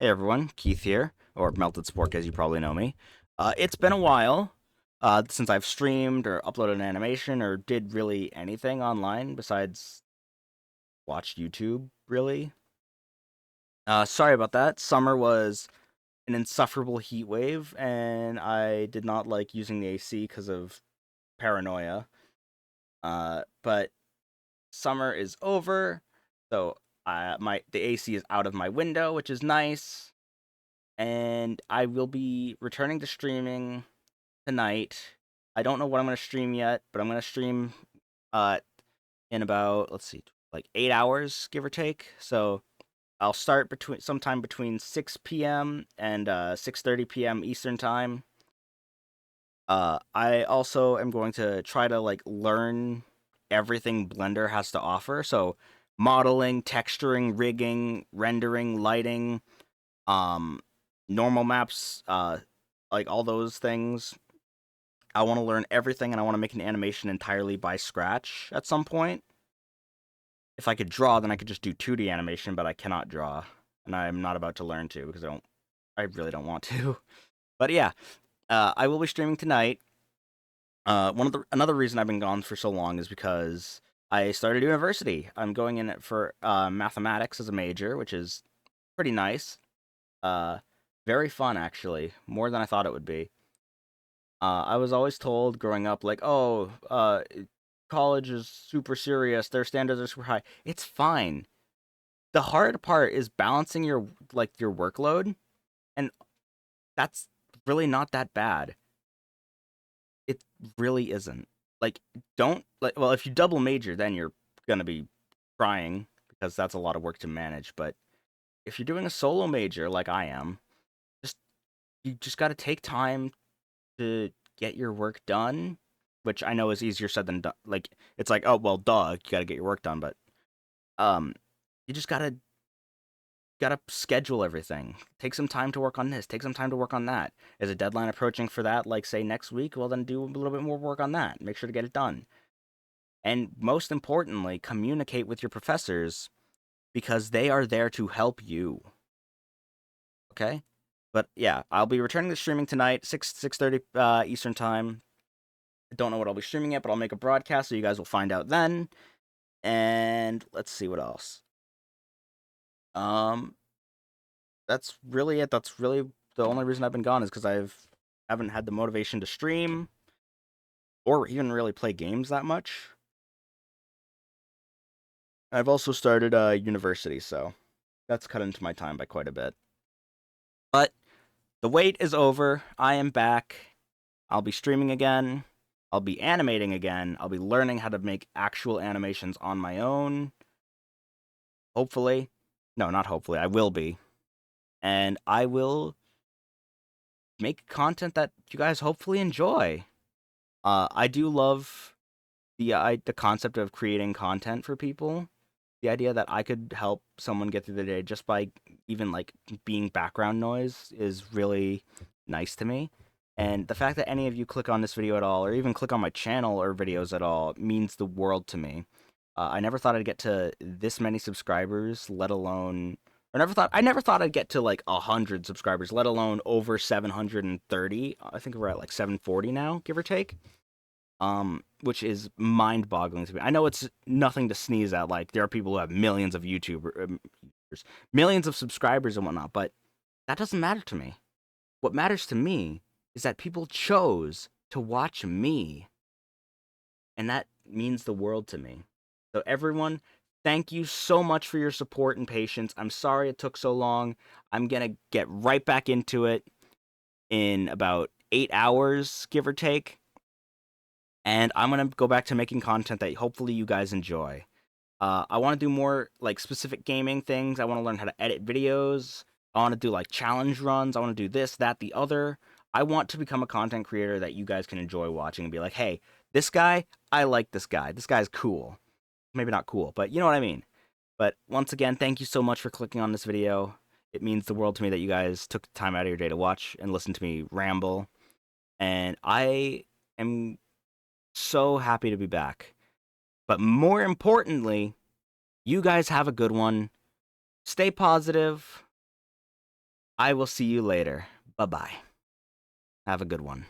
Hey everyone, Keith here, or Melted Spork as you probably know me. It's been a while since I've streamed or uploaded an animation or did really anything online besides watch YouTube, really. Sorry about that. Summer was an insufferable heat wave, and I did not like using the AC because of paranoia. But summer is over, so the AC is out of my window, which is nice. And I will be returning to streaming tonight. I don't know what I'm going to stream yet, but I'm going to stream uh in about, let's see, like 8 hours give or take. So I'll start sometime between 6 p.m. and 6:30 p.m. Eastern time. I also am going to try to like learn everything Blender has to offer. So modeling, texturing, rigging, rendering, lighting, um normal maps, like all those things. I want to learn everything, and I want to make an animation entirely by scratch at some point. If I could draw, then I could just do 2D animation, but I cannot draw, and I'm not about to learn to because I really don't want to. But yeah, I will be streaming tonight. Another reason I've been gone for so long is because I started university. I'm going in for mathematics as a major, which is pretty nice. Uh, Very fun actually, more than I thought it would be. I was always told growing up, like, oh, college is super serious. Their standards are super high. It's fine. The hard part is balancing your workload, and that's really not that bad. It really isn't. Like, don't like. Well, if you double major, then you're gonna be crying because that's a lot of work to manage. But if you're doing a solo major like I am, just you just got to take time to get your work done, which I know is easier said than done. Like, it's like, oh well, duh, you got to get your work done, but um, you just gotta schedule everything. Take some time to work on this. Take some time to work on that. Is a deadline approaching for that? Like, say next week? Well, then do a little bit more work on that. Make sure to get it done. And most importantly, communicate with your professors because they are there to help you. Okay. But yeah, I'll be returning to streaming tonight, 6:30 Eastern time. I don't know what I'll be streaming yet, but I'll make a broadcast so you guys will find out then. And let's see what else. Um, that's really it. That's really the only reason I've been gone is because haven't had the motivation to stream or even really play games that much. I've also started university, so that's cut into my time by quite a bit. But the wait is over. I am back. I'll be streaming again. I'll be animating again. I'll be learning how to make actual animations on my own. Hopefully. No, not hopefully. I will be. And I will make content that you guys hopefully enjoy. I do love the concept of creating content for people. The idea that I could help someone get through the day just by even like being background noise is really nice to me. And the fact that any of you click on this video at all, or even click on my channel or videos at all, means the world to me. I never thought I'd get to this many subscribers, let alone, or I never thought I'd get to like 100 subscribers, let alone over 730. I think we're at like 740 now, give or take. Which is mind-boggling to me. I know it's nothing to sneeze at. Like, there are people who have millions of millions of subscribers and whatnot, but that doesn't matter to me. What matters to me is that people chose to watch me, and that means the world to me. So, everyone, thank you so much for your support and patience. I'm sorry it took so long. I'm gonna get right back into it in about 8 hours, give or take. And I'm gonna go back to making content that hopefully you guys enjoy. I want to do more like specific gaming things. I want to learn how to edit videos. I want to do like challenge runs. I want to do this, that, the other. I want to become a content creator that you guys can enjoy watching and be like, hey, this guy, I like this guy. This guy's cool. Maybe not cool, but you know what I mean. But once again, thank you so much for clicking on this video. It means the world to me that you guys took the time out of your day to watch and listen to me ramble. And I am so happy to be back. But more importantly, you guys have a good one. Stay positive. I will see you later. Bye bye. Have a good one.